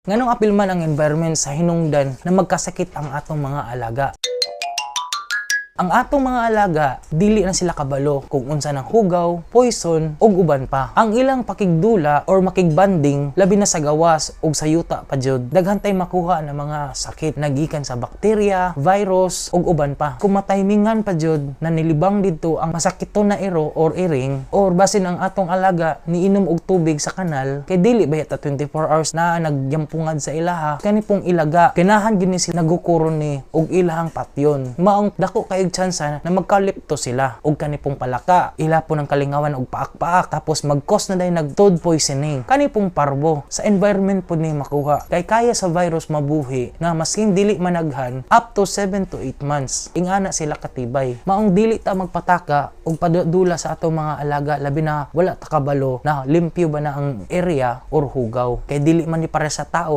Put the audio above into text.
Nganong apil man ang environment sa hinungdan na magkasakit ang atong mga alaga. Ang atong mga alaga, dili na sila kabalo kung unsa ng hugaw, poison, ug uban pa. Ang ilang pakigdula or makigbanding labi na sa gawas ug sa yuta pa jud. Daghan tay makuha ng mga sakit nagikan sa bakterya, virus ug uban pa. Kung mataymingan pa jud na nilibang didto ang masakiton na iro or iring or basin ang atong alaga niinom og tubig sa kanal kay dili bayata 24 hours na nagyampungad sa ilaha. Kani pong ilaga kinahan gini sila nagukuron ni og ilahang patyon. Maong dako kay tsansa na magkalipto sila og kani pong palaka ila po ng kalingawan og paak-paak tapos mag-cause na day nag-food poisoning. Kani pong parbo sa environment po ni makuha kay kaya sa virus mabuhi na masking dili managhan up to 7 to 8 months ingana sila katibay. Maong dili ta magpataka og padula sa atong mga alaga labi na wala ta kabalo na limpyo ba na ang area or hugaw kay dili man ni para sa tao